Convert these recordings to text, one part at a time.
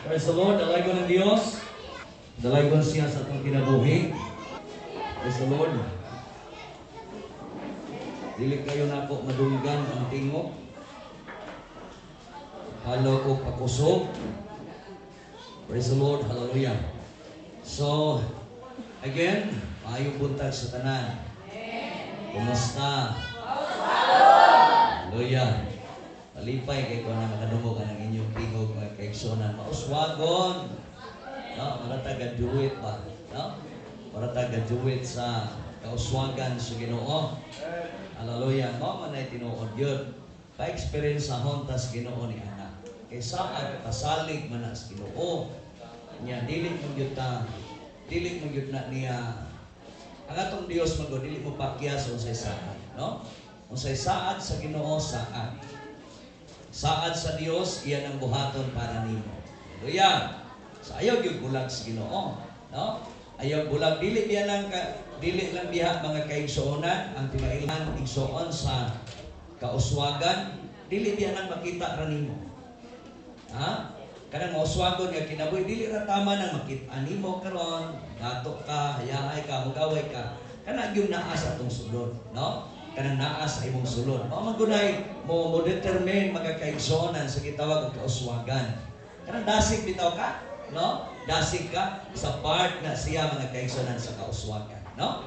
Praise the Lord, dalagon ng Diyos. Dalagon siya sa atong kinabuhi. Praise the Lord. Dili kayo na po madunggan ang tingog. Halo ko pakusog. Praise the Lord, hallelujah. So, again, maayong buntag sa tanan. Kumusta? Hallelujah. Malipay kay ko na makadungog ang inyong tingog mga kaigsonan. Mauswagon. No, marataga-duwit ba? No? Marataga-duwit sa kauswagan sa Ginoo. Hallelujah. Mo man ay tinuod yun. Pa-experience sa hontas Ginoo ni anak. Kay saan kasalig man as Ginoo. Nya dili mo gyud na niya ang atong Dios magod dili mo pakyas unsay saad, no? Unsay saad sa Ginoo saad. Saad sa Dios iyan ang buhaton para nimo. Hallelujah. Sa ayaw gyud bulag sa Ginoo, no? Ayaw bulag dili lang biha mga kaigsuonan ang pinailan igsuon sa kauswagan, dili biya nang makita ra nimo. Ha? Kanang mauswagon nga kinabuhi dili ra tama nang makita nimo karon, gato ka, hayahay ka, mugaway ka. Kana gyud naa sa atong sulod, no? Kanang naa sa imong sulod. Mao man gunay mo determine mga kaigsuonan sa gitawag og kauswagan. Kanang dasig bitaw ka, no? Dasig ka sa part na siya mga kaigsuonan sa kauswagan, no?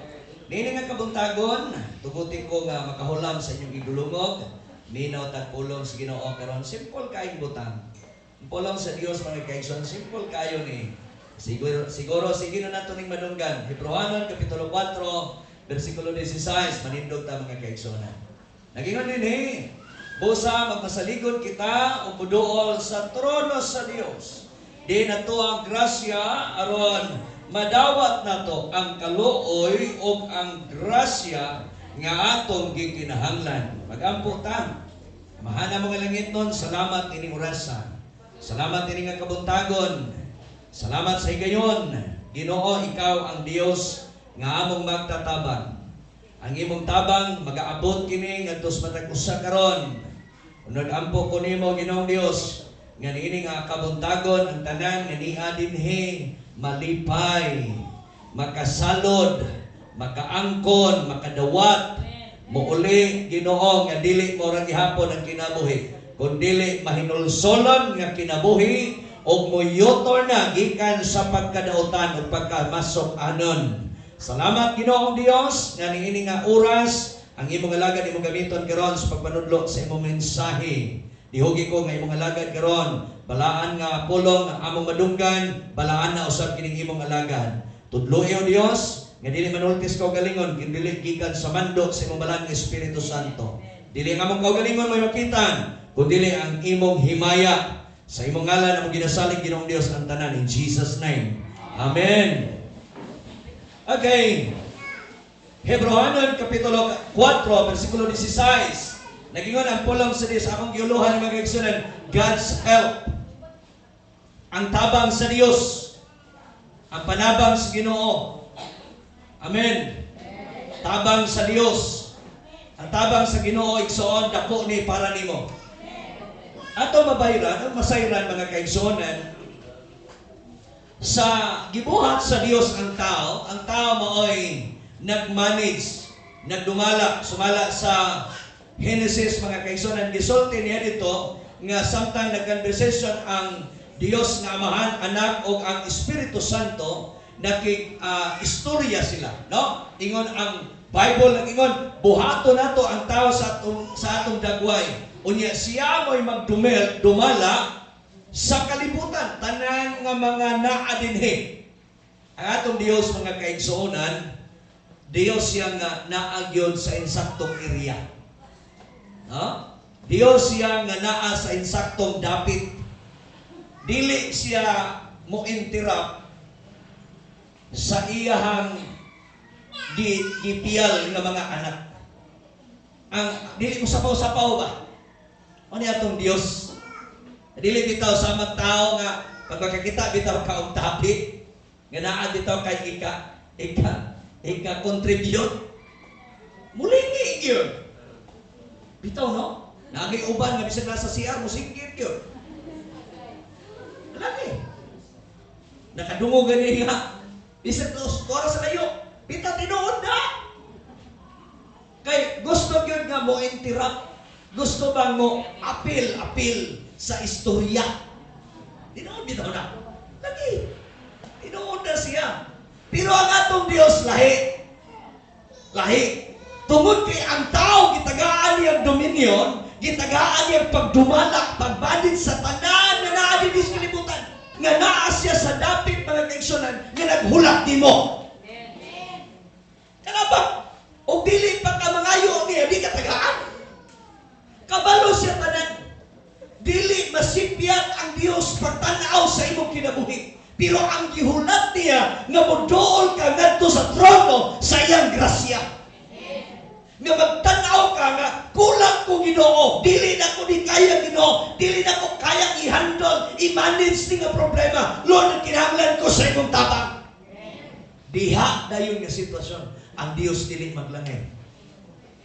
Nini nga kabuntagon, tugutin ko nga makahulam sa inyong igulungog, minaw tagpulong sa Ginoo karon. Simple kaayong butang. Pulong sa Dios mga kaigsoon, simple kayo ni. Siguro sige na nato ning madunggan. Hebrewanon kapitulo 4 versikulo 16 manindog ta mga kaigsoon. Nagingon dinhi, busa magmasaligod kita o muduol sa trono sa Dios. Di nato ang grasya aron madawat nato ang kaluoy o ang grasya nga atong gikinahanglan. Magampo ta. Mahana mga langit nun, salamat ining orasan. Salamat ini nga kabuntagon. Salamat sa higayon. Ginoo, ikaw ang Dios nga among magtatabang. Ang imong tabang magaabot kini ngadto sa matag usa karon. Unod ampo ko nimo Ginoong Dios nga niini nga kabuntagon ang tanan nga niya dinhi malipay, makasalod, makaangkon, makadawat. Muuli Ginoo nga dili mo ra gihapon ang kinabuhi. Kung dili mahinulsolon nga kinabuhi o moyotor na gikan sa pagkadautan o pagkamasok anon. Salamat Ginoong Dios nga niini nga oras ang imong alagad imong gamiton karon sa pagpanudlo sa imong mensahe. Dihugi ko nga imong alagad karon balaan nga pulong nga among madunggan, balaan na usab kining imong alagad. Tudloy o Dios nga dili manultis ko galingon kin dili gikan sa mando sa imong balang Espiritu Santo. Dili nga among kaugalingon may makitan kundi ang imong himaya. Sa imong ngalan among ginasalig Ginoong Dios ang tanan in Jesus name. Amen. Okay. Hebrewanon kapitulo 4 versikulo 16. Nagingon ang pulong sa Dios akong giuluhan ng mga kaigsuonan, God's help. Ang tabang sa Dios. Ang panabang sa Ginoo. Amen. Tabang sa Dios. Ang tabang sa Ginoo igsuon dako ni para nimo. Ato mabayran, masayran mga kaigsuonan, sa gibuhat sa Dios ang tao maoy nagmanage, nagdumala, sumala sa Genesis mga kaigsuonan, gisulti niya dito nga samtang nag-conversation ang Dios nga Amahan, Anak o ang Espiritu Santo, istorya sila, no? Ingon ang Bible ingon, buhato nato ang tao sa atong dagway. Unya siya mo'y dumala sa kalibutan, tanan nga mga naadinhi. Ang atong Dios mga kaigsuonan, Dios siya nga naagyon sa insaktong area. No? Dios siya nga naa sa insaktong dapit. Dili siya mo interrupt sa iyahang gipiyal nga mga anak. Ang dili mo sapaw-sapaw ba? Ano atong Dios? Dili bitaw sa mga tao nga pag makakita bitaw ka og tapi nga naa bitaw kay ika contribute. Mulingi gyud. Bitaw no? Nagay uban nga bisag nasa CR mo singkit gyud. Lagi. Nakadungog gani nga. Bisag 2 oras sa layo. Pita tinuod na. Kay gusto gyud nga mo interrupt. Gusto bang mo apil sa istorya. Tinuod bitaw na. Lagi. Tinuod na siya. Pero ang atong Dios lahi. Lahi. Tungod kay ang tao gitagaan niyang dominion, gitagaan niyang pagdumala, pagbadid sa tanan nga naa dinhi sa kalibutan, nga naa siya sa dapit mga kaigsunan nga naghulak nimo. Kana ba? O dili pa ka mangayo niya, di ka tagaan. Kabalo siya tanan. Dili masipyat ang Dios pagtanaw sa imong kinabuhi. Pero ang gihulat niya nga moduol ka ngadto sa trono sa iyang grasya. Nga magtanaw ka nga kulang ko Ginoo, dili na ko di kaya Ginoo, dili na ko kaya i-handle, i-manage ni nga problema. Lord, kinahanglan ko sa imong tabang. Diha dayon nga sitwasyon, ang Dios dili maglangay.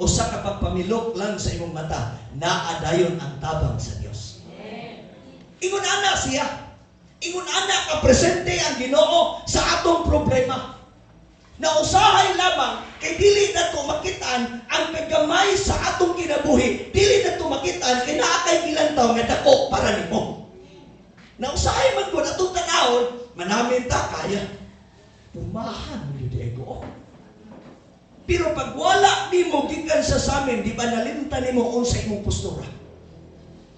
Usa ka pagpamilok lang sa imong mata, naa dayon ang tabang sa Dios. Ingon ana siya. Ingon ana ka presente ang Ginoo sa atong problema. Na usahay lamang kay dili na to makitaan ang paggamay sa atong kinabuhi. Dili na to makitaan kay naa kay gilantaw nga dako para nimo. Na usahay man gud atong tanawon, manamin ta kaya. Pumahan mo di ego. Pero pag wala nimo gikan sa samin, di ba nalimtan nimo unsa imong postura?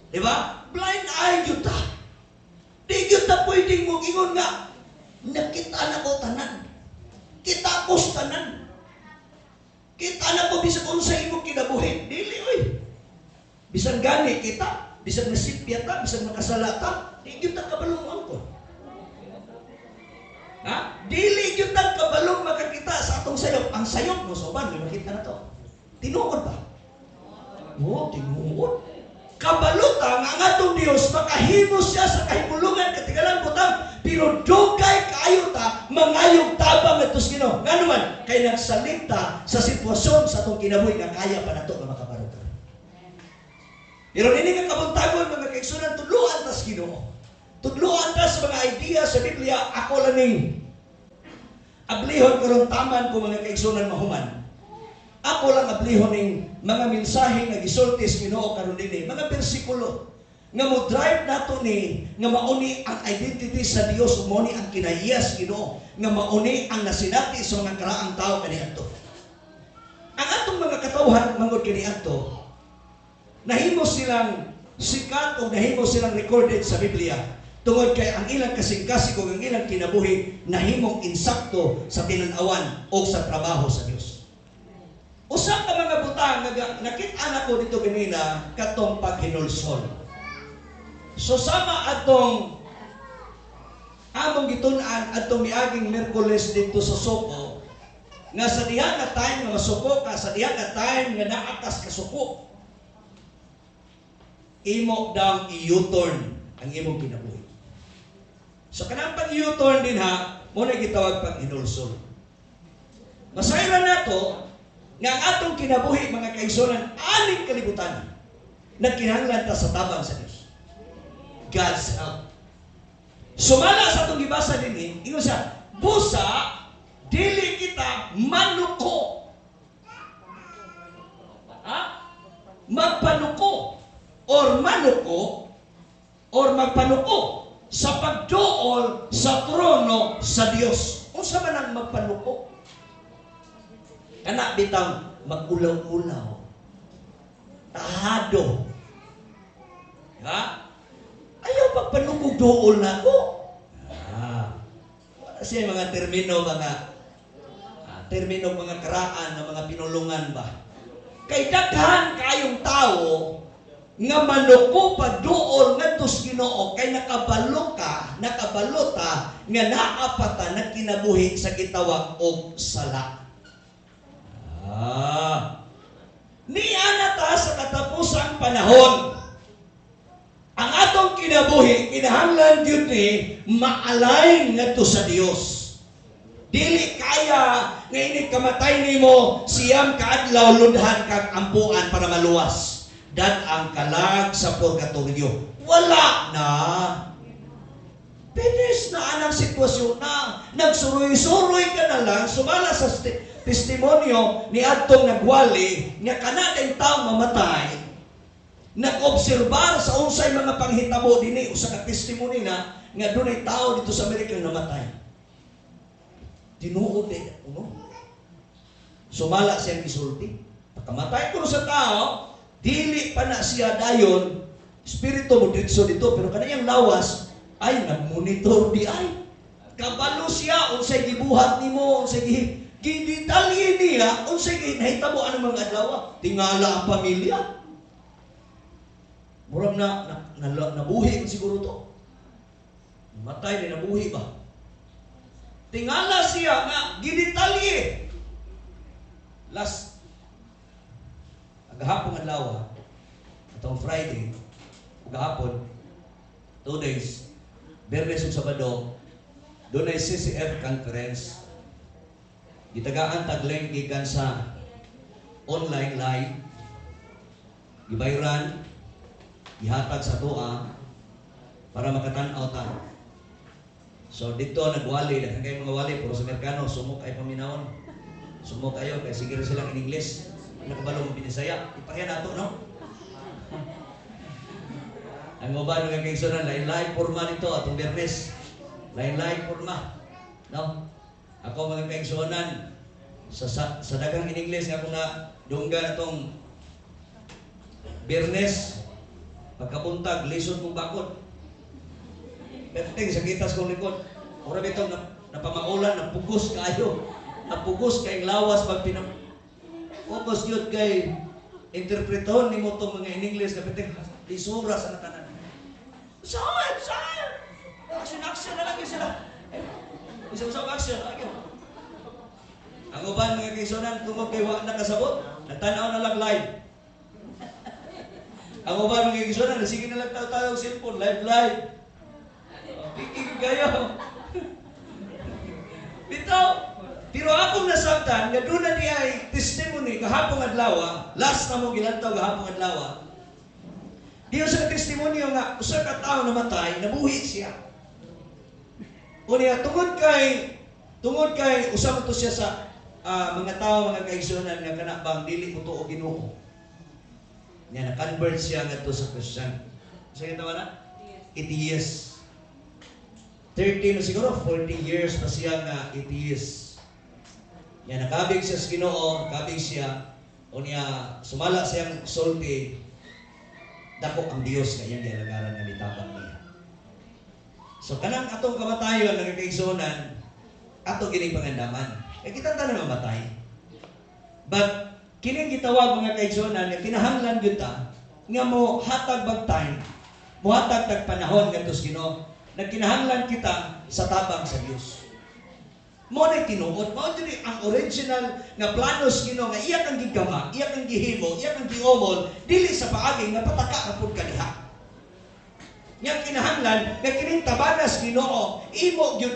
Di ba? Blind eye gyud ta. Di gyud ta pwedeng mo ingon nga nakita na ko tanan. Kita ko tanan. Kita na ko bisag unsa imong kinabuhi. Dili oy. Bisan gani kita, bisan nasipya ta, bisan makasala ta, di gyud ta kabalong ko. Ha? Dili gyud ta kabalong makakita sa atong sayop. Ang sayop mo soban makita na to. Tinuod ba? Oo, tinuod. Kabaluta nga ang atong Dios makahimo siya sa kahimulungan katigalang butang, pero dugay kaayo ta mangayog tabang ngadto sa Ginoo. Ngano man kay nagsalita sa sitwasyon sa atong kinabuhi nga kaya pa nato nga makabaruta. Pero ini nga kabuntagon mga kaigsunan, tudloan ta sa Ginoo. Tudloan ta sa mga idea sa Biblia. Ako laning ablihon karon taman ko mga kaigsunan mahuman. Ako lang ablihon ning mga mensahe nga gisulti sa Ginoo karon dinhi, mga bersikulo nga mo drive nato ni nga mauni ang identity sa Dios, mauni ang kinahiyas Ginoo, nga mauni ang nasinati sa mga karaang tao kaniadto. Ang atong mga katawhan mangod kaniadto, nahimo silang sikat o nahimo silang recorded sa Biblia tungod kay ang ilang kasing-kasing o ang ilang kinabuhi nahimong insakto sa tinan-awan o sa trabaho sa Dios. Usa ka mga butang nakita na ko dito ganina katong paghinulsol. So sama atong among gitun-an atong miaging Miyerkules dito sa Suko nga sa diha nga time nga masuko ka, sa diha nga time nga naatas ka suko, imo daw i-U-turn ang imong kinabuhi. So kanang pag-U-turn din ha, mo na gitawag pag-hinulsol. Masayran nato nga ang atong kinabuhi mga kaigsunan aning kalibutan nagkinahanglan ta sa tabang sa Dios. God's help. Sumala sa atong gibasa dinhi, ingon siya, busa dili kita manuko. Ha? Magpanuko or manuko or magpanuko sa pagduol sa trono sa Dios. Unsa man ang magpanuko? Kana bitang magulaw-ulaw. Tahado. Ha? Ayaw pagpanukog dool na ko. Wala siya mga termino, mga karaan na mga pinulungan ba? Kay daghan kayong tao nga manuko pa dool ngadto sa Ginoo kay nakabalota nga naapata na kinabuhi sa gitawag og sala. Niya na ta sa katapusang panahon. Ang atong kinabuhi, kinahanglan gyud ni ma-align ngadto sa Dios. Dili kaya nga ini kamatay nimo siyam kaadlaw lundhan kag ampuan para maluwas. Dat ang kalag sa purgatorio. Wala na. Finish na anang sitwasyon na. Nagsuroy-suroy ka na lang, sumala sa testimonyo ni Adtong nagwali, nga kanadang taong mamatay, nag-obserbar sa unsay mga panghitabo dinhi usa ka testimony na nga dunay tao dito sa Amerika nga namatay. Tinuod din uno. Sumala siyang gisulti. Pagkamatay ko sa tao, dili pa na siya dayon, espiritu mo diretso dito, pero kaniyang lawas ay nag-monitor di ay. Kabalo siya unsay gibuhat nimo, unsay gidetalye niya, unsay nahitabo anong mga adlaw. Tingala ang pamilya. Murag nabuhi ko siguro to. Matay din, nabuhi ba? Tingala siya nga, gidetalye. Last, agahapon ang lawa, atong Friday, agahapon, 2 days, Bernes ug Sabado, doon ay CCF conference. Gitagaan tagling gikan sa online live, gibayran, gihatag sa tuwa para makatan-aw ta. So dito nagwali, daghang kay mga wali puro sa Amerikano, sumok ay paminawon. Sumok kayo kay sige silang in English. Nakabalo mo Binisaya, ipahiya nato no. Ang uban nga kaigsunan lain-lain porma nito atong Bernes. Lain-lain porma. No? Ako mga kaigsunan sa daghang in English nga ako na dunggan atong Bernes. Pagkabuntag, lisod mong bakod. Perting sa gitas kong likod. Ora bitaw napamaulan, napugos kayo. Napugos kay lawas pag focus yun kay interpreton ni mo itong mga in English na perting lisura sa natanan. Saan? Action na lang yun sila. Isang action. Ang uban mga kaisunan, tungkol kay wak na kasabot, nagtanaw na lang live. Ang uban mga kaisunan, sige na lang tayo cellphone, live. Kikig kayo. Dito, pero akong nasabtan, nga doon na niya ay testimony, kahapong adlaw, last na mo gilantaw kahapong adlaw, diyo sa testimonyo nga, usa ka tao namatay, nabuhi siya. O niya, tungod kay, usama to siya sa mga tao, mga kaigsunan, nga kanabang, dili mo to o Ginoo. Niya, na-convert siya nga to sa Christian. Sige tawa na? 80 years. 30 na siguro, 40 years pa siya nga atheist. Yan, nakabig siya sa Ginoo, nakabig siya, o niya, sumala siyang sulti, dako ang Diyos na iyang gialagaran nga litabang niya. So, kanang atong kamatayon, ng kaigsunan, ato gining pangandaman. Kita tanan mamatay. But, kining gitawag mga kaigsunan, nga kinahanglan yun ta, nga mo hatag bag time, mo hatag tag panahon nga tos Ginoo, nagkinahanglan kita sa tabang sa Dios. Mo na tinuod, mao diri ang original nga planos Ginoo nga iya kang gigama, iya kang gihimo, iya kang giomol dili sa paagi nga pataka ka pud kaniha. Nga kinahanglan nga kining tabanas Ginoo, imo gyud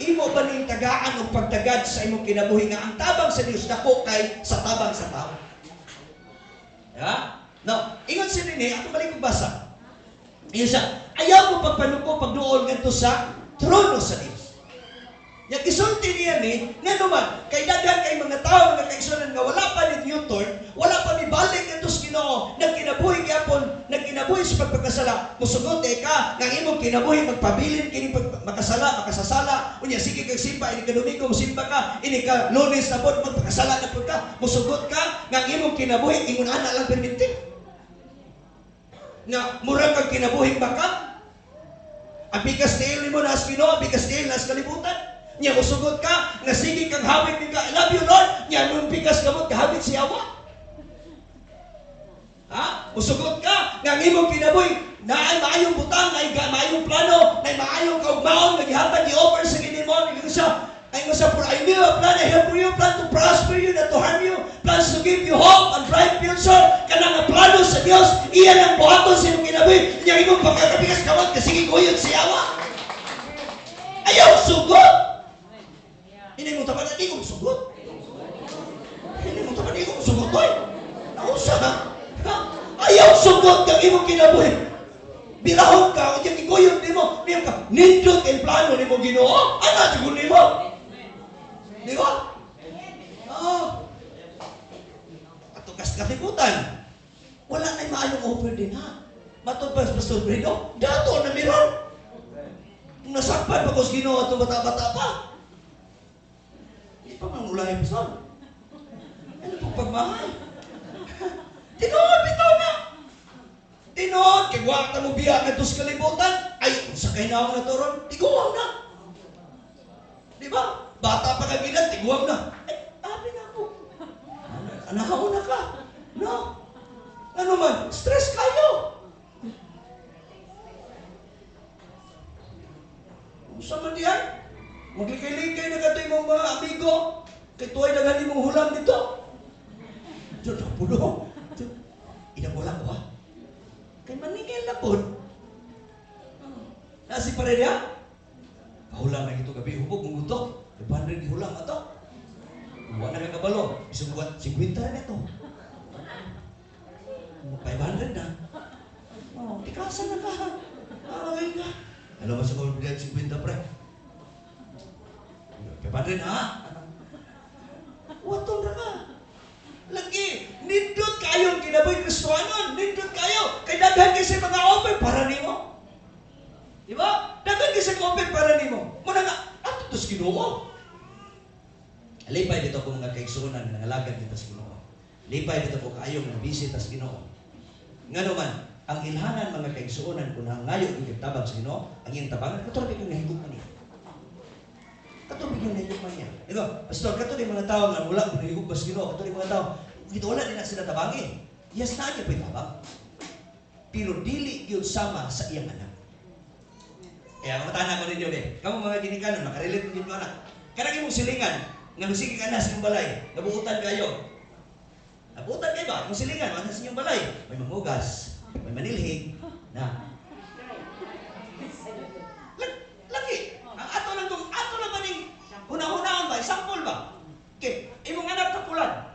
imo ba ning tagaan og pagtagad sa imong kinabuhi nga ang tabang sa Dios dako kay sa tabang sa tao. Ya? No, ingon si dinhi ato balik basa. Isa, ayaw mo pagpanuko pagduol ngadto sa trono sa Dios. Yang isulti niya ni, nga naman, kay daghan kay mga tao nga kaigsunan nga wala pa ni U-turn, wala pa ni balik ngadto sa Ginoo, nagkinabuhi gyapon, nagkinabuhi sa pagpagkasala, musugot ka, nga imong kinabuhi magpabilin kini makasasala, unya sige kag simba ini ka Domingo simba ka, ini ka Lunes na pod magpagkasala na pod ka, musugot ka, nga imong kinabuhi ingon ana lang perminti. Nga murag kag kinabuhing baka ang bigas niil ni mo na as Ginoo, bigas niil na as kalibutan nya musugot ka nga sige kang hawit ni ka I love you Lord nya nung bigas kamot kahawit si Awa musugot ka nga imong kinabuhi na ay maayong butang na maayong plano na maayong kaugmaon nga gihatag gi-offer sa Ginoo ay nga sa for I knew a plan I have for you, plan to prosper you, not to harm you, plans to give you hope and bright future. Kanang nga plano sa Dios, iya lang buhaton sa imong kinabuhi. Nya imong pagkakabigas kamot kasi giguyod si Awa. Ayaw sugot. Hindi mo tapan di ko sugot. Hindi mo tapan di ko sugot oy. Nausa ha. Ayaw sugot kang imong kinabuhi. Bilahon ka, o yung iguyod nimo, nindot kay plano ni mo Ginoo, ana jud ni mo. Di ba? Oh. Ato kas katibutan. Wala na maayong offer din ha. Matod pa Pastor Fredo, dato na meron. Nasakpan pa ko sa Ginoo atong bata-bata pa. Di pa mangulay Pastor. Ano pong pagmahal? Tinood, bitaw na. Tinood, kay wak na mo biya nga dos kalibutan. Ay, sa kainaw na toron, tiguwang na. Di ba? Bata pa kagilan, tiguwang na. Ay, abi na ako. Anahaw na ka. No? Ano man, stress kayo. Sa man diyan, maglikay-likay na kato yung mga amigo. Kay tuway na galing mong hulam dito. Diyan na pulo. Inabulan ko ha. Kay maningil na po. Nasi pa rin ya? Pahulang na ito gabi. Hubog mong gutok. Kay bandrin gihulang ato. Huwag na kakabalo. Isang buwan, 50 na ito. 500 na. Oh, ikasa na ka. Ay ka. Alam mo sa kong bilang 50 pre. 500 na ha? Watong na ka. Lagi, nindot kayo kinaboy Kristohanon. Nindot kayo. Kay daghan kasi mga offer para nimo. Di ba? Daghan kasi mga offer para nimo. Muna nga, ato tos Ginoo. Lipay dito po mga kaigsunan, nangalagad dito sa Ginoo. Lipay dito po kayo mga bisita sa Ginoo. Nga naman, ang ilhanan mga kaigsunan kung nangayo yung tabang sa Ginoo, ang iyong tabangan, katulad yung nahigugman niya. Katulad yung nahigugman niya. Ito, Pastor, katulad yung mga tao nga mula kung nahigugman sa Ginoo, katulad yung mga tao, dito wala din na sila tabangin. Yes na niya po yung tabang. Pero dili yun sama sa iyang anak. Kaya matana ko ninyo eh. Kamu mga ginikanan, makarelate din mo anak. Karang imong silingan, nga musiki ka na sa inyong balay, nabuutan kayo. Nabuutan kayo ba? Imong silingan, wala sa inyong balay. May mangugas, may manilhig, na. Lagi, ato lang ba ning una-unaon ba? Example ba? Okay, imong anak tapulan.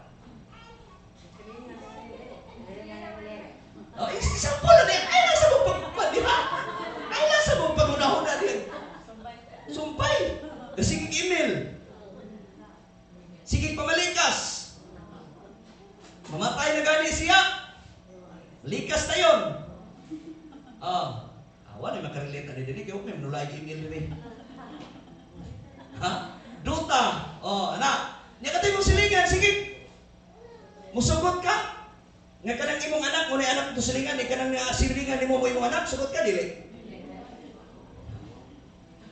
Oh, example na din. Ay, nasa mong pagpapad, di ba? Ay, nasa mong pag-una-una din. Sumpay. Sige email. Sige pamalikas. Mamatay na gani siya. Likas na yun. Awan ay makarelate na din. Kaya huwag may manulay email din. Ha? Duta. Anak. Niya katay mong silingan. Sige. Musugot ka. Nga kanang imong anak, muna anak ito silingan, kanang silingan ni mo imong anak, sugot ka, dili?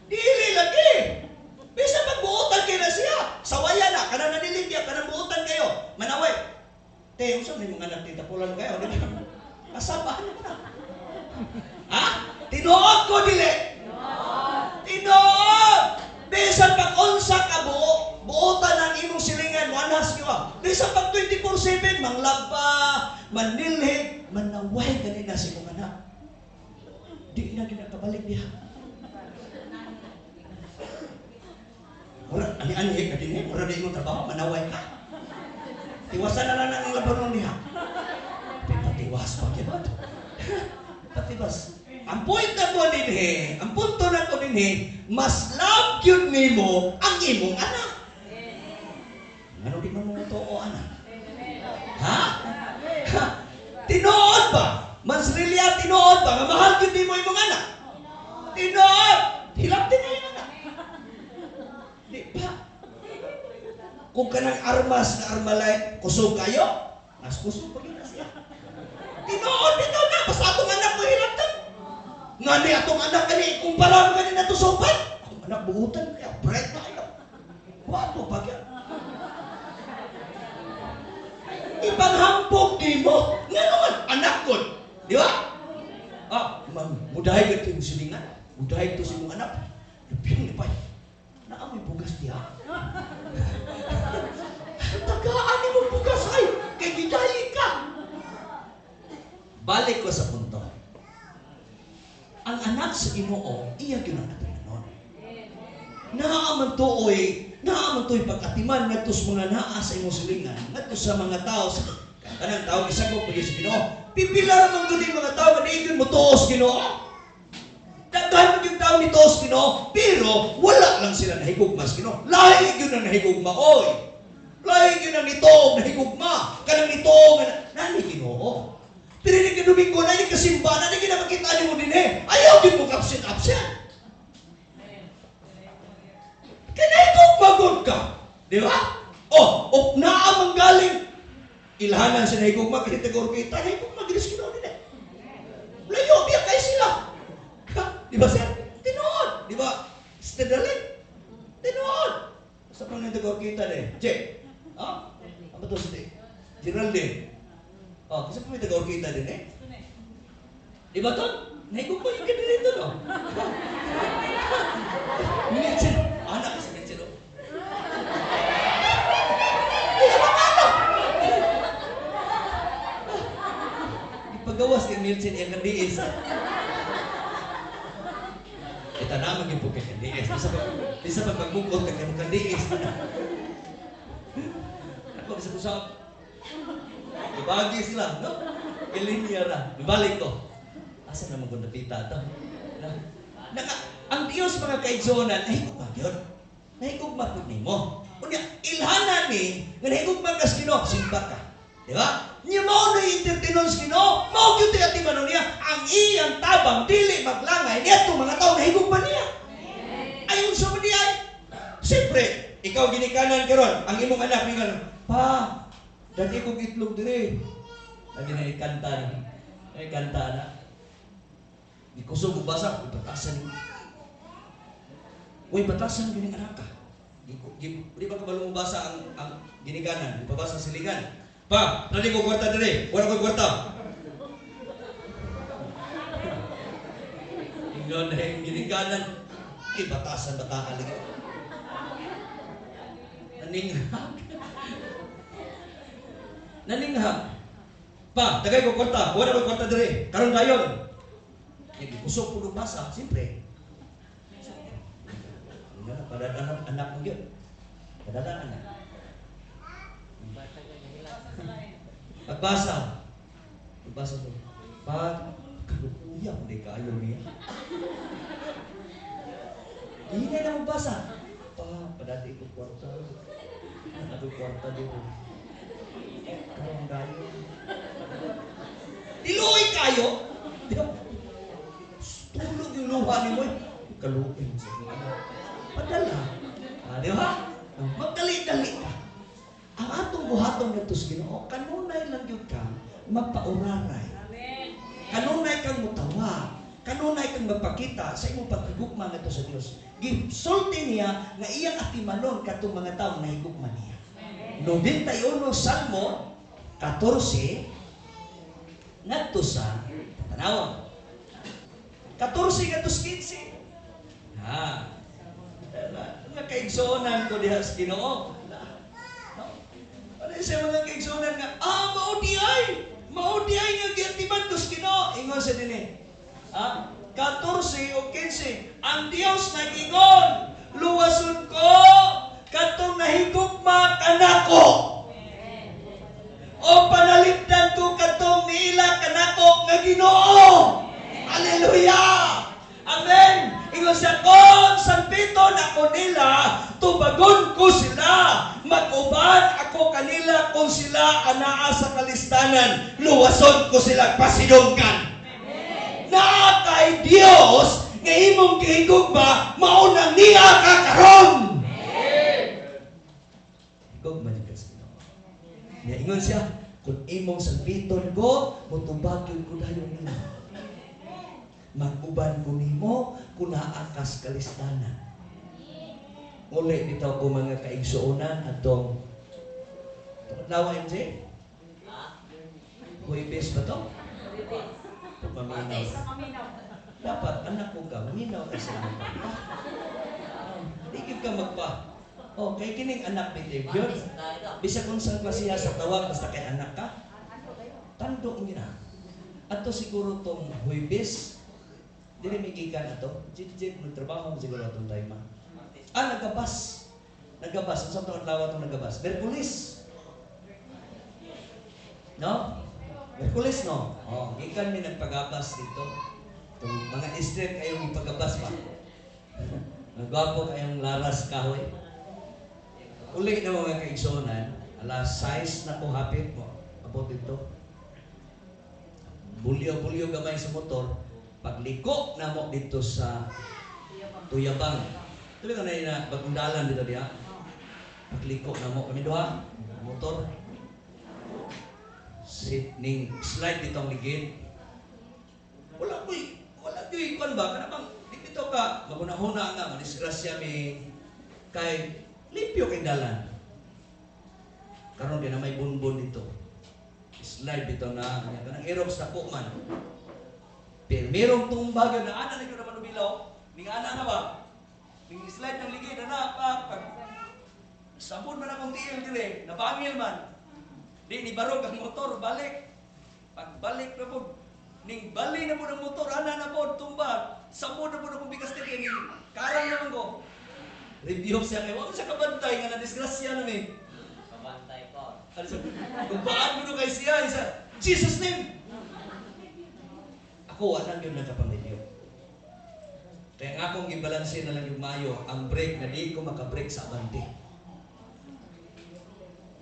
Dili lagi! Bisa pagbuutan kayo na siya. Sawaya na, kanang nanilig niya, kanang buutan kayo. Manaway. Te, usap na imong anak, titapulan kayo. Asabahan na ka. Ha? Tinuod ko, dili? Tinuod! Bisa pag-unsa ka buutan ang imong silingan, wanas nyo. Bisa pag 24/7, manglaba, manilhig, manaway ganina sa imong anak. Di na ginakabalik niya. Mura, ani-ani ka din eh. Mura di mo trabaho, manaway ka. Tiwasan na lang ang labanon niya. Patiwas pa kaya ba ito? Patiwas. Ang point na ko din ang punto na ko din mas love yun nimo ang imong anak. Ano di mo mga too anak? Ha? Tinuod ba? Mas rilya tinuod ba? Nga mahal yun nimo imong anak? Tinuod! Hilap din na yung anak. Di ba? Kung kanang armas na armalay, kusog kayo, mas kusog pa yun na siya. Tinuod dito na, basta atong anak mo hilap din. Nga ni atong anak kani, kumpara mo kani na ito sopay. Atong anak buutan, kaya bread na kayo. Wato pa kaya. Ipanghampog di mo. Nga naman, anak ko. Di ba? Mudahay ka ito yung silingan. Mudahay ito sa mong anak. Lupin ni Pai. Naamoy bugas niya. Tagaan ni mong bugas ay. Kay gidayi ka. Balik ko sa punto. Ang anak sa Ginoo, iya yun ang atinanon. Naaman to'y pag-atiman ngadto sa mga naa sa imong silingan, ngadto sa mga tao sa kanang tao isagop pag sa Ginoo. Pipila ra man gud mga tao nga diin mo tuos Ginoo. Daghan yung tao nito sa Ginoo, pero wala lang sila nahigugma sa Ginoo. Lahi yun ang nahigugma, oy. Lahi yun ang nito, nahigugma. Kanang nito, nani Ginoo. Pero hindi ka Domingo, nani kasimba, nani kinakakita mo din eh. Ayaw din mo kapsit-apsit. Kinahigugma good ka. Di ba? O naamang galing. Ilhanan sa nahigugma, kinitagor kita, nahigugma, ginis Ginoo din eh. Layo, biya kayo sila. Di ba sir? Tinood. Di ba? Stedalin. Tinood. Sa pang nagtagor kita na eh. Che. Ha? Ano to si Geraldine? Kasi pa may tagor kita din eh. Di ba to? Nahigog mo yung kanilito no? Minitsin. Anak kasi minitsin no? Ipagawas kay minitsin yung kandiis. Ito naman yung pagka kandiis. Di sa pagpagmukot kag yung kandiis. Ako bisa kusap. Ibagi sila, no? Ilinya na. Ibalik ko. Asa naman kung napita ito? Ang Diyos mga kaigsonan, nahigugma yun. Nahigugma po mo. Kunya, ilhanan ni, nga nahigugma ka sa Ginoo, simba ka. Di ba? Niya mao na intertinon sa Ginoo, mao gyud ti atimanon niya, ang iyang tabang dili maglangay niya itong mga tao nahigugma niya. Ayon sa niya. Siyempre, ikaw ginikanan karon, ang imong anak ni karon, pa, dati kong itlog dire. Lagi na ikanta na. Ikanta na. Di kusog basa, batasan mo. Uy, batasan mo yung anak ka. Di ba kabalo mo basa ang ginikanan? Di pa basa siligan? Pa, nadi ko kwarta dire. Wala ko kwarta. Ingon na yung ginikanan. Batasan bataan lagi. Naninghag. Pa, dagay ko kwarta. Wala ko kwarta dire. Karon dayon. Kusog pulo basa, siyempre. Padadaan anak mo yun. Padadaan anak. Pagbasa. Pagbasa mo. Kalukuya mo di kayo niya. Hindi na magbasa. Padati ko kwarta. Padati ko kwarta dito. Karong gayo. Diluoy kayo. Tulog yung luha ni mo. Kalukin sa mga. Padala. Di ba? Magdali-dali ka. Ang atong buhaton na ito sa Ginoo, kanunay lang yun kang magpauraray. Kanunay kang mutawa. Kanunay kang magpakita sa imong pagkigugma na ito sa Diyos. Gisulti niya na iyang atimanon katong mga taong nahigugma niya. 91 Salmo 14 ngadto sa tanawon. 14 ngadto sa 15. Mga kaigsuonan ko diha sa Ginoo. Ano sa mga kaigsuonan nga, maudi ay nga giatiman ko sa Ginoo. Ingon sa dinhi. 14 o 15. Ang Dios nag-ingon, luwason ko katong nahigugma kanako. O panalipdan ko katong niila kanako nga Ginoo. Hallelujah! Amen! Ingon siya, kung sampiton ako nila, tubagon ko sila. Mag-uban ako kanila kung sila anaa sa kalistanan. Luwason ko sila pasidongkan. Na kay Dios nga imong gihigugma maunang niya kakaron. Higugma ni Kristo. Niya ingon siya, kung imong sampiton ko, mutubagyon ko dayon nila. Mag-uban ko nimo kung naakas kalistanan. Uli bitaw ko mga kaigsuonan atong lawa yun siya? Huwibes ba ito? Maminaw. Dapat anak ko ka, maminaw ka sa mga. Higit ka magpa. Kay kining anak ni Dave yun. Bisa kung saan klasiya sa tawag, basta kay anak ka. Tando niya. Ato siguro tong Huwibes. Dili may gikan ato. Jit-jit, magtrabaho siguro atong time. Nagabas. Nagabas. Ang saan lawa itong nagabas? Merkulis. No? Merkulis, no? Gikan may nagpagabas dito. Kung mga straight kayong ipagabas pa. Nagwapo kayong laras kahoy. Uli na mga kaigsonan, alas 6 na ko hapit mo. Abot ito. Bulyo-bulyo gamay sa motor. Pagliko na mo dito sa Tuyabang. Tuloy ka na bagundalan dito diya. Pagliko na mo kami doha. Motor. Ning slide dito ang ligid. Wala ko'y ikon ba? Kanapang dito ka, maguna-huna nga, madisgrasya may kay limpyo kay dalan. Karon din na may bunbun dito. Slide dito na, kanang aerox na po man. Pero merong tumbag na ana na yun naman umilaw. Ning ana na ba? Ning slide ng ligid na pag sabon man akong tiil dire, nabangil man. Di ni barog ang motor balik. Pagbalik na po, ning bali na po ng motor, ana na po tumbag. Sabon na po ng bigas din ning karang naman ko. Review siya kay wala siya kabantay nga na disgrasya na mi. Kabantay ko. Ano sa kumbaan mo kay siya isa Jesus name. Ako wala gyud nagkapamilyo. Kaya nga akong gibalanse na lang yung mayo ang brake na di ko maka-brake sa abante.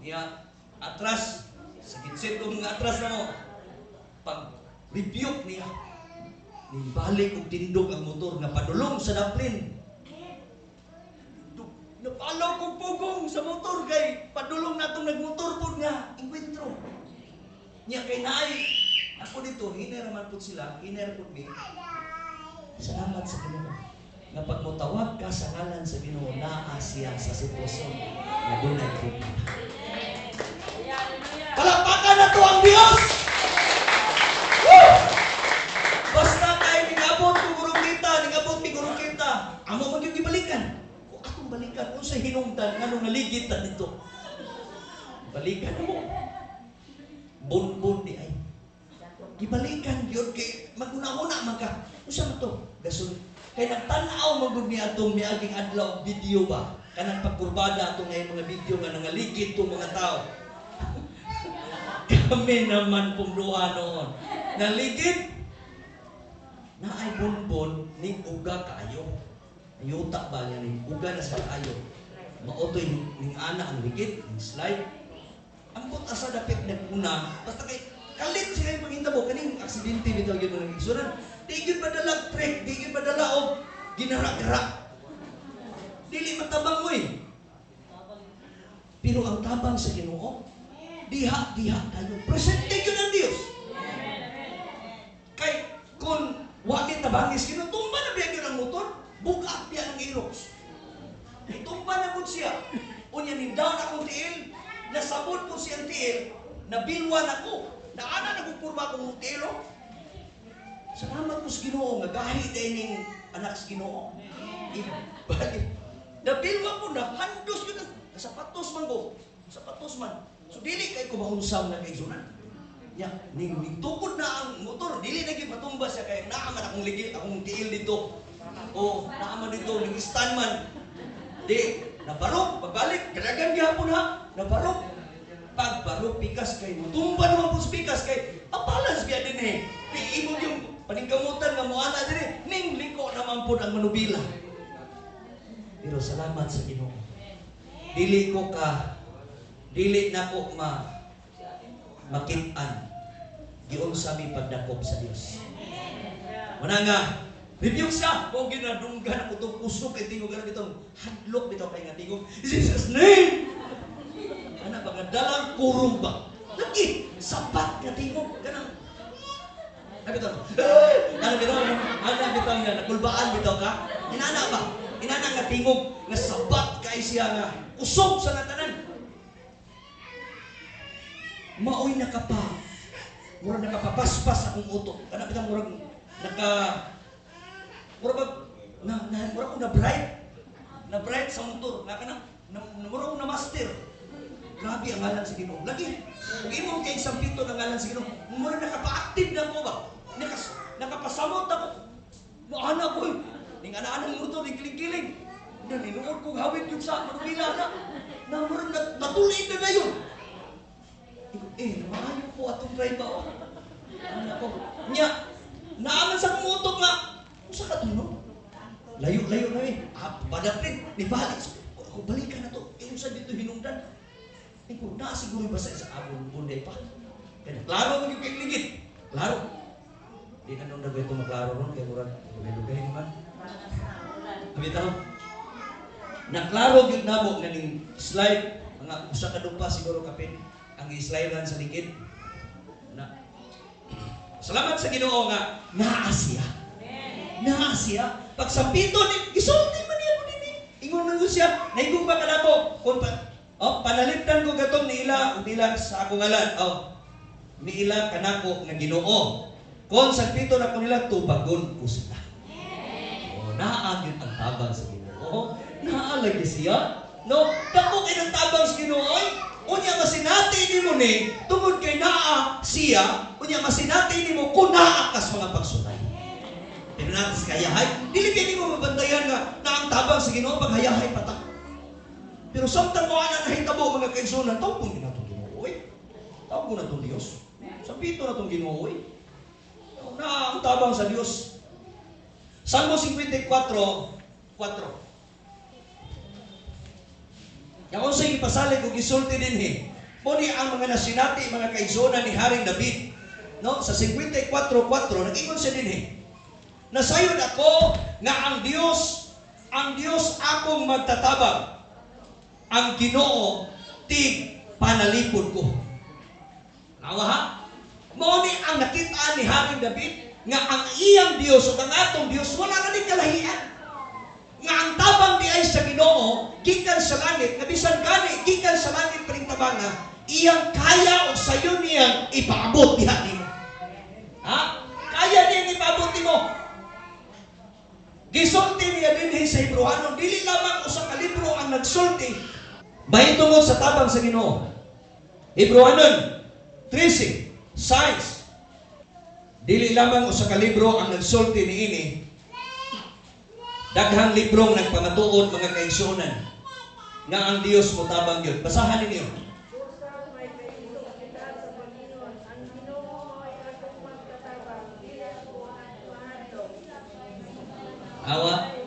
Niya atras sa gitsit ko mga atras na mo. Pag rebuke niya balik og tindog ang motor nga padulong sa daplin. Napalaw kong pugong sa motor kay padulong natong nagmotor pod nga enkwentro. Nya kay naay ako dito hiner man pud sila, hiner pud mi. Salamat sa Ginoo. Nga pag motawag ka sa ngalan sa Ginoo naa siya sa sitwasyon nga dunay problema. Palakpakan na to ang Dios. Woo! Basta kay ningabot ko gurong kita, amo man yung gibalikan. Kung akong balikan, kung sa hinungdan, nga nung naligid na dito. Balikan mo. Bun-bun di ay. Gibalikan, yun kay maguna-una man ka. Kung siya mo to, gasun. Kaya nagtanaw magod niya itong miaging adlaw video ba? Kanang pagkurbada itong mga video nga nangaligid itong mga tao. Kami naman pumduha noon. Naligid, na ay bunbon ning uga kayo. Ayuta ba niya ning uga na sa kayo. Maotoy ning ana ang ligid, ning slide. Ang buta sa dapit naguna, basta kay kalit siya yung panghintabo kaning aksidente bitaw gyud ng igsuran. Di gyud madala trek, di gyud madala og ginara-gara. Dili matabang mo eh. Pero ang tabang sa Ginoo, diha kayo. Presente gyud ang Dios. Kay kun wagi tabangis kinutumba na biya gyud ang motor, bugat biya ang aerox. Itumba na pud siya. Unya ni down akong tiil, nasabot po siyang tiil, nabilwan ako. Naana nagpurma akong tiil. Salamat po sa Ginoo nga gahi ning anak sa Ginoo. Ibalik. Nabilwan ko na handos gyud sa patos man ko. Sa patos man. So dili kay ko maunsaw na kay Junan. Ya, ning tukod na ang motor, dili na gyud matumba siya kay naa man akong ligid, akong tiil dito. O naa man dito ning stand man. Di nabarok pagbalik, gadagan gyapon ha. Nabarok. Pagbarok pikas kay matumba naman po sa pikas kay apalas biya din eh. Di imong yung paningkamutan nga moana diri, ning liko naman po ang manubila. Pero salamat sa Ginoo. Dili na ko makit-an giun sa mi pagdakop sa Dios. Muna nga, review siya. Kung ginadunggan ako itong kusok kay tingog ka itong hadlok dito kay nga tingog. In Jesus' name! Ano ba nga dalang kurong ba? Lagi, sapat nga tingog. Ganang. Ano bitaw? Ano bitaw nga? Nakulbaan bitaw ka? Inana ba? Inana nga tingog nga sapat kay siya nga usok sa natanan. Maoy murag nakapapaspas akong utok. Kana kita murag na bright sa motor. Murag na master. Grabe ang ngalan sa Ginoo. Lagi, kung imong kay isang pito ng ngalan sa Ginoo, murag nakapa-active na ko ba? Nakapasamot ako. Maana ko eh. Ning ana-anang motor, ning kiling-kiling. Ninuod kong hawid yun sa manubila na. Na murag natulid na yun. Maayo po atong drive ba? Ano ko? Nya, naaman sa kumutok nga, usa ka tuno. Layo-layo na eh. Padapit, ni balik. Ako, balikan na to. Yung sa dito hinungdan. Ikaw, siguro ba sa abon, bunday pa. Kaya, klaro mo yung ligid. Klaro. Di na nung nagay ito maklaro ron, kaya murag, lugay naman. Abitaw. Naklaro yun na mo, naning slide, mga usa ka pa siguro kapin, ang i-slide sa ligid. Salamat sa Ginoo nga, naasya. Naasya. Pag sa pito, gisulti man niya mo din eh. Ingon na siya, naigong ba ka na mo? Panaliptan ko gatong niila sa akong ngalan. Niila kanako nga Ginoo. Kung sa pito na ko nila, tubagon ko sila. Naagin ang tabang sa Ginoo. Naalagi siya. No, dako kay ng tabang sa Ginoo. Unya masinati ni mo ni, tungod kay naa siya, unya masinati ni mo kung naa kas mga pagsunay. Pero natin sa kayahay, dili kay mo mabantayan nga na ang tabang sa Ginoo pag hayahay pata. Pero samtang mo ana nahitabo mga kaigsunan, tawag kung ginatong Ginoo. Tawag ko na itong Diyos. Sapito na itong Ginoo. Na ang tabang sa Diyos. Salmo 54:4. Kung sa ipasalig kung gisulti din muni ang mga nasinati, mga kaigsunan ni Haring David. No? Sa 54:4, nag-ingon siya din nasayod ako nga ang Diyos akong magtatabang. Ang Ginoo, tig panalipod ko. Nawa ha? Muni ang nakitaan ni Haring David nga ang iyang Diyos o ang atong Diyos wala na din kalahian. Nga ang tabang di ay sa Ginoo gikan sa langit, nga bisan gani gikan sa langit paringtabang nga iyang kaya o sayo niyang ipaabot diha nimo. Ha? Kaya niyang ipaabot nimo. Gisulti niya din sa Hebrewanon, dili lamang usa ka libro ang nagsulti. Mahitungod sa tabang sa Ginoo. Hebrewanon 13 size. Dili lamang usa ka libro ang nagsulti niini. Daghang librong nagpamatuod mga kaigsunan nga ang Dios mo tabang yun. Basahan ninyo. Awa.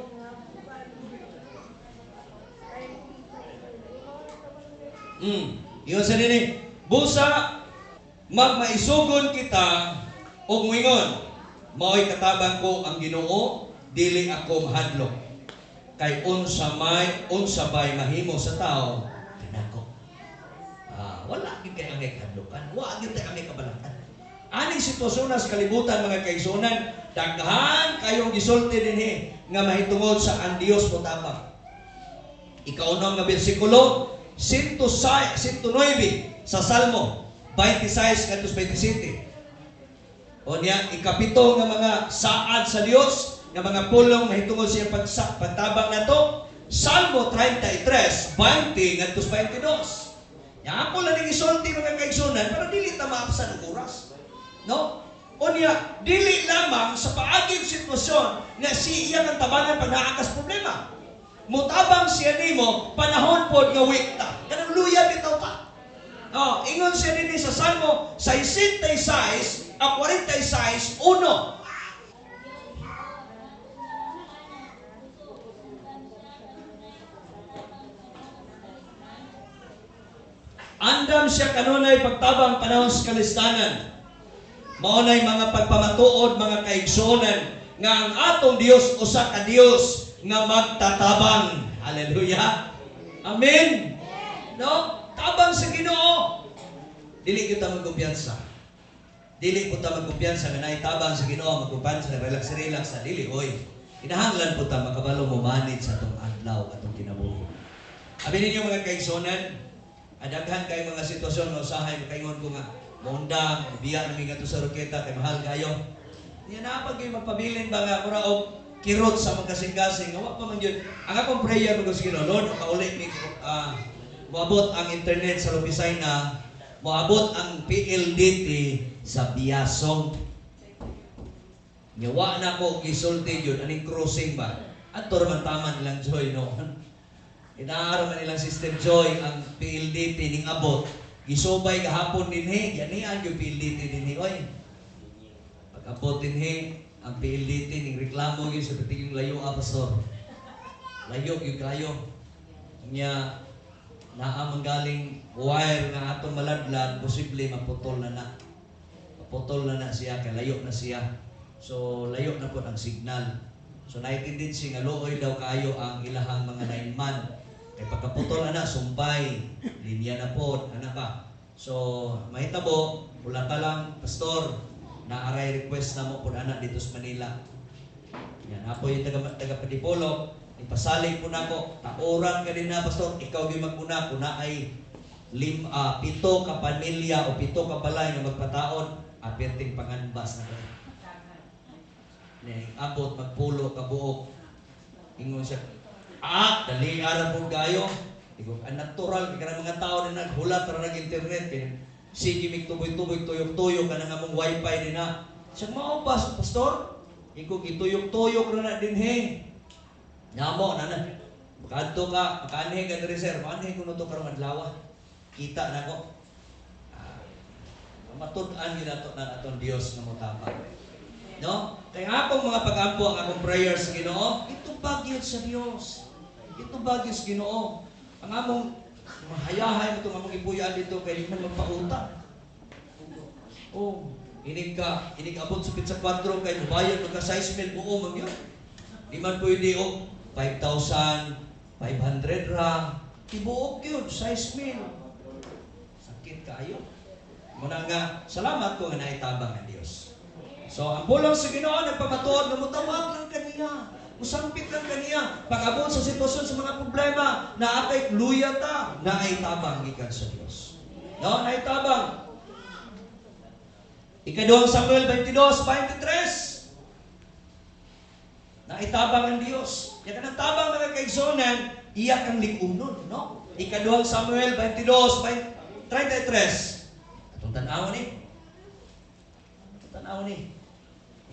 Iyon sa nini. Busa magmaisugon kita o muingon. Mao'y katabang ko ang Ginoo, dili akong hadlok. Kay unsa bay mahimo sa tao kanako. Wala gyud kay angay hadlokan, wa gyud kay angay kabalakan. Aning sitwasyon sa kalibutan mga kaigsunan, daghan kayong gisulti dinhi nga mahitungod sa ang Dios mo tabang. Ikaunang nga bersikulo 109 sa Salmo 26-27. O niya, ikapito nga mga saad sa Dios, nga mga pulong mahitungod siya pagtabang na to, Salmo 33:20-22. Yang ako lang isulti mga kaigsunan, pero dili ta maapsan ang oras. No? O niya, dili lamang sa paaging sitwasyon na siya ang tabangan pag naakas problema. Mutabang siya nimo, panahon pod nga wikta. Kanang luya bitaw ka. Ingon siya din sa Salmo 66:46-1. Andam siya kanunay pagtabang panahon sa kalistanan. Maunay mga pagpamatuod, mga kaigsunan, nga ang atong Dios usa ka Dios nga magtatabang. Hallelujah. Amen. No? Tabang sa Ginoo. Dili kita magkumpiyansa. Dili po ta magkumpiyansa nga naay tabang sa Ginoo, magkumpiyansa relax sa dili oy. Kinahanglan po ta makabalo mo manid sa atong adlaw atong kinabuhi. Abi ninyo mga kaigsunan, adaghan kay mga sitwasyon nga usahay makaingon ko nga mundang biya nami ngadto sa roketa kay mahal kayo. Niya na pag magpabilin ba nga mura og kirot sa magkasing-kasing nga wa pa man gyud. Ang akong prayer ko sa Ginoo, Lord, makauli ni moabot ang internet sa Lupisay na moabot ang PLDT sa Biasong. Ngawa na ko gisulti yun, aning crossing ba? At tormantaman nilang Joy noon. Inaaraw man nilang System Joy ang PLDT ning abot. Gisubay kahapon din yanian yung PLDT din oy. Pag abot din ang PLDT ning reklamo gyud sa tingin layo pastor. Layo gyud kayo. Nya naa manggaling wire nga atong maladlad, posible maputol na na. Maputol na na siya kay layo na siya. So layo na po ang signal. So naitindin siya nga luoy daw kayo ang ilahang mga lineman. Kay pagkaputol na sumpay, linya na po, ana ba? So mahitabo, wala ka lang pastor, na-aray request na mo po ana dito sa Manila. Yan, ako yung taga-Padipolo, ipasalig po na ako, tauran ka din na pastor, ikaw yung magmuna, kung na ay 7 ka pamilya o 7 ka balay na magpataon, aperting panganbas na kayo. Abot, magpulo, kabuok. Ingon siya, dali araw po kayo. Ang natural, kaya mga tao na naghulat para nag-internet, sige, may tuboy-tuboy, tuyok-tuyok ka na nga mong wifi din na. Siya, maubas, pastor. Ikaw, ituyok-tuyok na din, he. Namo, nana. Makadto ka, makaanhe ka na sir. Makaanhe ko na ito karong adlaw. Kita na ko. Matudan yun na itong Diyos na mutapag. No? Kaya akong mga pag-ampo, ang akong prayers, Ginoo, ito bagyo sa Diyos. Ito bagyo sa Ginoo. Ang among mahayahay mo itong among ibuyan dito, kaya hindi man magpautang. Inig abot sa pizza 4, kaya mabayad magka 6,000 buo mag yun. Di man pwede 5,500 ra. Ibuok yun, 6,000. Sakit kayo. Muna nga, salamat ko nga naitabang ang Diyos. So, ang bulang sa Ginoo, nagpamatuod na mutawag lang kaniya. Musampit lang kaniya. Pag-abot sa sitwasyon sa mga problema, na atay luya ta, naitabang ikan sa Diyos. No, naitabang. Ika-2 Samuel 22:23. Naitabang ang Diyos. Yan ka ng tabang mga kaigsonan, iyak ang likunon, no? Ika-2 Samuel 22:33. Itong tanaw ni. Tanaw ni.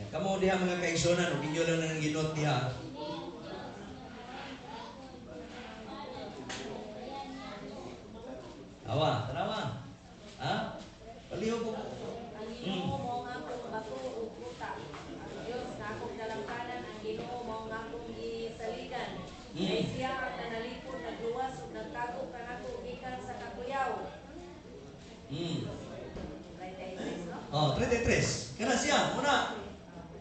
Yan kamo diha mga kaigsonan, huwag inyo lang nang ginot diha. Tanawa. Ha? Paliw ko. Ang Ginoo mo nga akong bato ug puta. Ang Dios nga akong dalangkanan, ang Ginoo mo nga akong gisaligan. Kay siya ang nanalipod, nagluwas ug nagtago kanako gikan sa kakuyaw. 33, no? 33. Kana siya, muna.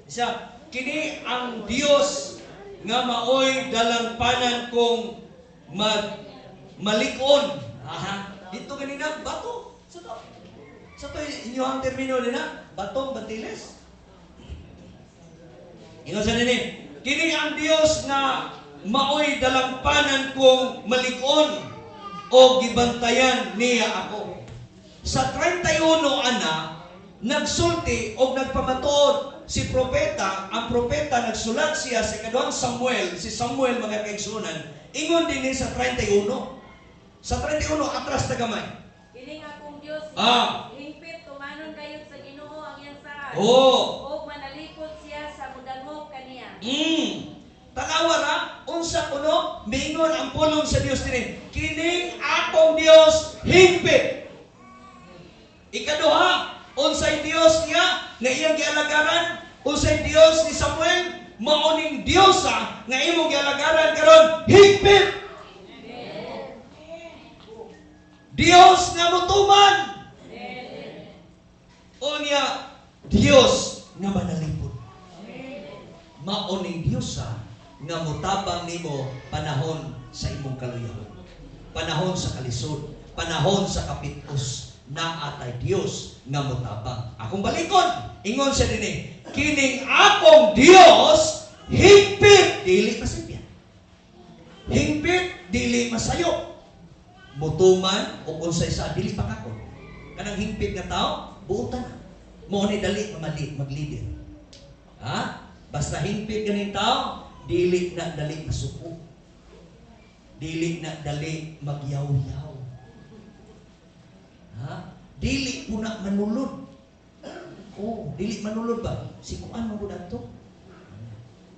Siya, kini ang Dios nga maoy dalangpanan kong malikon. Dito ganina, bato. Sa to inyo ang termino nila, batong batiles. Ingon sa nini, kini ang Dios nga maoy dalangpanan kong malikon o gibantayan niya ako. Sa 31 ana, nagsulti o nagpamatuod si propeta, ang propeta nagsulat siya sa ika-2 Samuel, si Samuel mga kaigsunan, ingon din sa 31. Sa 31, atras na gamay. Kining akong Dios, hingpit tumanon kayo sa Ginoo ang iyang saad. O manalipod siya sa mudangog kaniya. Tanawara, unsa kuno, mingon ang pulong sa Dios din. Kining akong Dios, hingpit. Ikaduha, unsay Dios niya na iyang gialagaran, unsay Dios ni Samuel, mauning Diyosa nga imong gialagaran karon, hingpit. Dios nga mutuman. Unya, Dios nga manalipod. Mauning Diyosa nga mutabang nimo panahon sa imong kaluyahon. Panahon sa kalisod, panahon sa kapitos, na atay Dios nga mutabang. Akong balikon, ingon sa dinhi, kining akong Dios hingpit dili masipyan. Hingpit dili masayo. Mutuman o unsay sa dili pakakon. Kanang hingpit nga tao, buutan na. Mo ni dali mag-leader. Basta hingpit ganing tao, dili na dali masuko. Dili na dali magyaw-yaw. Dili po na manulod. Dili manulod ba? Sikuan mo po to.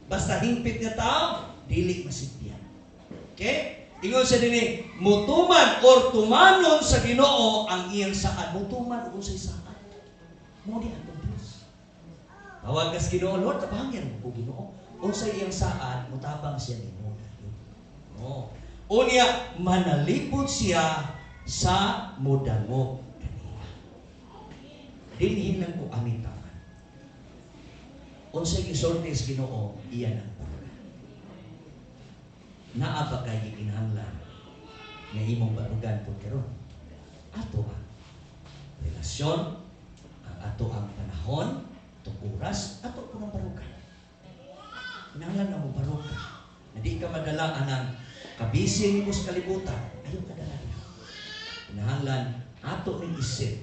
Basta hingpit nga tao, dili masipyan. Okay? Ingon sa dini, mutuman or tumanon sa Ginoo ang iyang saad. Mutuman o unsay saad. Mo di ang Dios. Tawag ka sa Ginoo, Lord, tabangyan ko Ginoo. Unsay iyang saad, mutabang siya nimo. Oh. Unya, manalipod siya sa mudangog kaniya. Dinhin lang ko amin taman. Unsay gisulti sa Ginoo, iyan ang pagka. Naa ba kay kinahanglan nga imong barugan po karon? Ato ang relasyon, ang ato ang panahon, itong oras, ato po ng barugan. Kinahanglan na mo barugan. Na di ka madala ng kabisi mo sa kalibutan, ayaw ka dala niya. Kinahanglan, ato ng isip,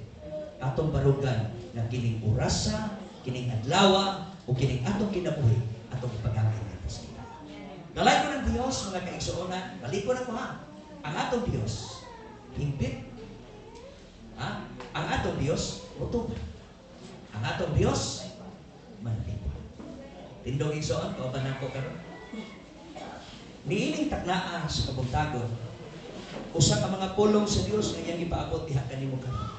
atong barugan, na kining orasa, kining adlawa, o kining atong kinabuhi, atong ipagamit ng Diyos. Dalay ko ng Diyos, mga kaigsuonan, dalay ko na ko ha. Ang atong Diyos, himpit. Ha? Ang atong Diyos, utuban. Ang atong Diyos, manlipod. Tindog igsoon, kaubanan ko karon. Niining taknaan sa kabuntagon, usa ka mga pulong sa Dios nga iyang ipaabot diha kanimo karon.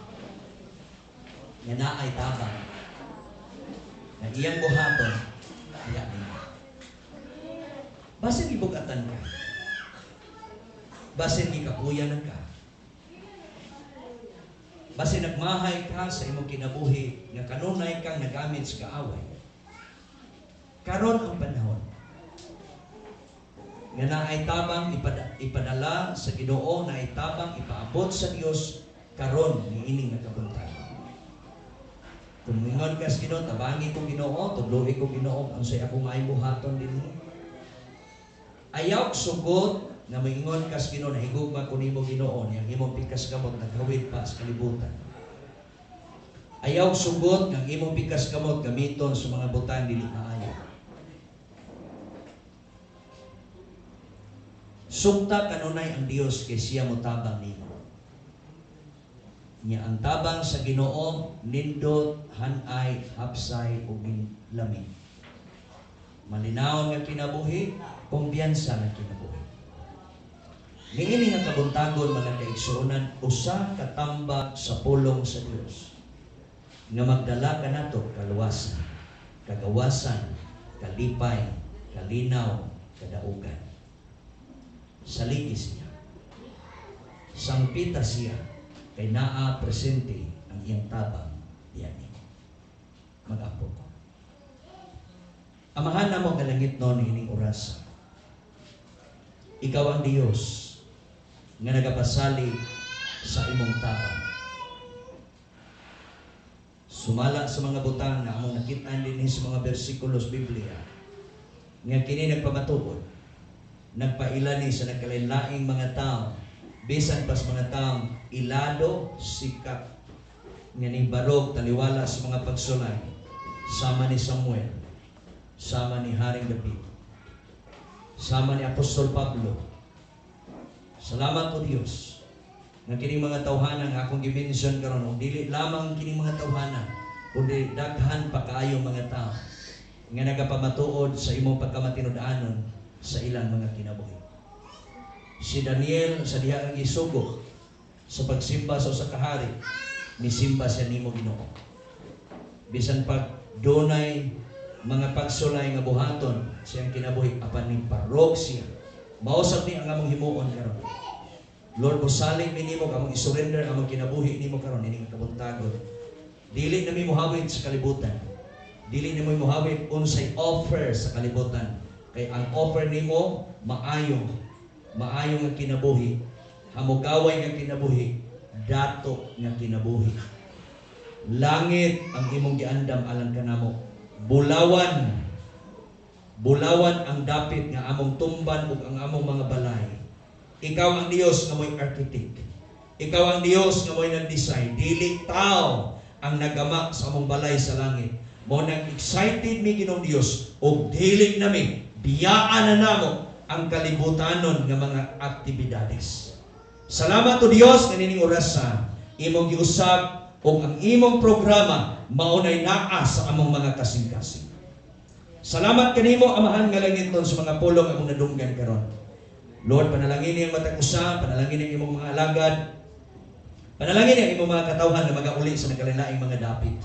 Nga naay tabang. Na iyang buhaton, kaya nimo. Basin gibugatan ka. Basin gikapuyanan ka. Basin nagmahay ka sa imong kinabuhi nga kanunay kang nagamit sa kaaway. Karon ang panahon nga naay tabang ipadala sa Ginoo, naay tabang ipaabot sa Dios karon niining nga kabuntagon. Kung mingon ka sa Ginoo, tabangi ko Ginoo, tudlohi ko Ginoo ang say ako maay buhaton dinhi. Ayaw sugod na maingon ka sa Ginoo, nahigugma ko nimo Ginoo, niyang imong pikas kamot nagkawid pa sa kalibutan. Ayaw sugod ng imong pikas kamot gamiton sa mga butang dili maayo. Sugta kanunay ang Dios kay siya mo tabang nimo. Nya ang tabang sa Ginoo nindot, hanay, hapsay ug lami. Malinaw nga kinabuhi, kumpiyansa nga kinabuhi. Niini nga kabuntagon mga kaigsuonan, usa ka tambag sa pulong sa Dios nga magdala kanato kaluwasan, kagawasan, kalipay, kalinaw, kadaugan. Saligis niya. Sangpita siya kay naa presente ang iyang tabang diyan nimo. Mag-apo ko. Amahan na mo kalangit noon ining oras. Ikaw ang Dios nga nagapasali sa imong tabang. Sumala sa mga butang na among nakita din sa mga bersikulos Biblia nga kini nagpamatuod, nagpaila ni sa nagkalain-laing mga tao, bisan pas mga taong ilado, sikap, nga ni barog, taliwala sa mga pagsulay, sama ni Samuel, sama ni Haring David, sama ni Apostol Pablo. Salamat po Diyos nga kining mga tawhana nga akong gimension karon, dili lamang kining mga tawhana, kundi daghan pa kaayo mga tao nga nagapamatuod sa imong pagkamatinud-anon sa ilang mga kinabuhi. Si Daniel sa diha ang isugo sa pagsimba sa usa ka hari, nisimba siya nimo Ginoo. Bisan pag dunay mga pagsulay nga buhaton siyang kinabuhi, apan ni parog siya. Mausap ni ang among himuon karon. Lord, musalig mi nimo among isurrender among kinabuhi nimo karon ining kabuntagon. Dili na mi muhawid sa kalibutan. Dili na mi muhawid unsay offer sa kalibutan. Kay ang offer nimo maayo nga kinabuhi, hamugaway nga kinabuhi, dato nga kinabuhi. Langit ang imong giandam alang kanamo. Bulawan ang dapit nga among tumban ug ang among mga balay. Ikaw ang Dios nga mo'y architect. Ikaw ang Dios nga mo'y nag-design. Dili tao ang nagama sa among balay sa langit. Mo nang excited mi Ginoong Dios ug dili nami biyaan na namo ang kalibutanon nga mga aktibidades. Salamat to Dios kanining oras sa imong giusab ug ang imong programa maunay naa sa among mga kasing-kasing. Salamat kanimo Amahan nga langit sa mga pulong among nadunggan karon. Lord, panalangin ang matag usa, panalangin ang imong mga alagad, panalangin ang imong mga katawhan na magauli sa nagkalain-laing mga dapit.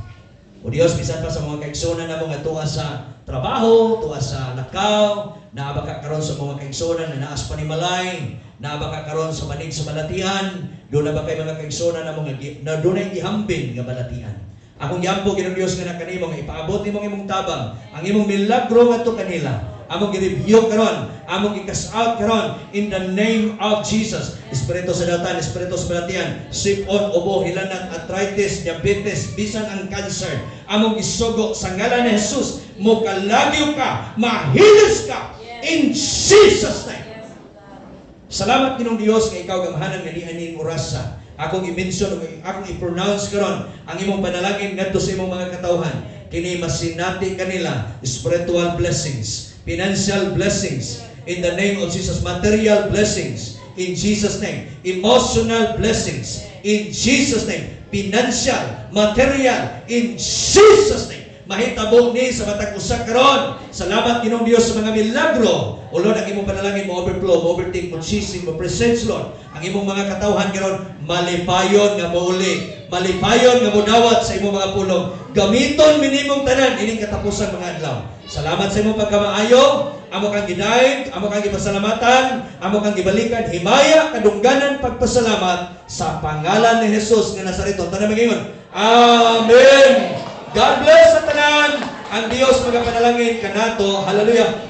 O Dios, bisan pa sa mga kaigsunan namo nga tuwa sa trabaho, tuwa sa lakaw, naaba ka karon sa mga kaigsunan na naas panimalay, naaba ka karon sa banig sa balatian, doon na ba kay mga kaigsunan namo nga na doon ay gihambing nga balatian. Akong yampo Ginoong Dios nga nakanimo nga ipaabot nimong imong tabang, ang imong milagro ngadto kanila. Among i-review karon, among i-cast out karon in the name of Jesus. Espiritu sa datan, espiritu sa balatian, sipon, ubo, hilanat, arthritis, diabetes, bisan ang cancer. Among isugo sa ngalan ni Jesus, mukalagyo ka, mahilis ka in Jesus name. Salamat Ginoong Dios nga ikaw gamahanan nga nianing orasa. Akong i-mention, akong i-pronounce karon ang imong panalangin ngadto sa imong mga katawhan. Kini masinati kanila spiritual blessings, financial blessings in the name of Jesus, material blessings in Jesus name, emotional blessings in Jesus name, financial, material in Jesus name. Mahitabo ni sa matag usa karon. Salamat Ginoong Dios sa mga milagro. O Lord, ang imong panalangin mo overflow, mo overtake, mo cheesing, mo presence Lord. Ang imong mga katawhan karon malipayon nga mauli, malipayon nga modawat sa imong mga pulong. Gamiton minimong tanan ining katapusan mga adlaw. Salamat sa imong pagkamaayo. Amo kang gidaig, amo kang gipasalamatan, amo kang gibalikan, himaya, kadungganan, pagpasalamat sa pangalan ni Jesus nga Nazareno. Tanan magingon. Amen. God bless sa tanan. Ang Dios magapanalangin kanato. Hallelujah.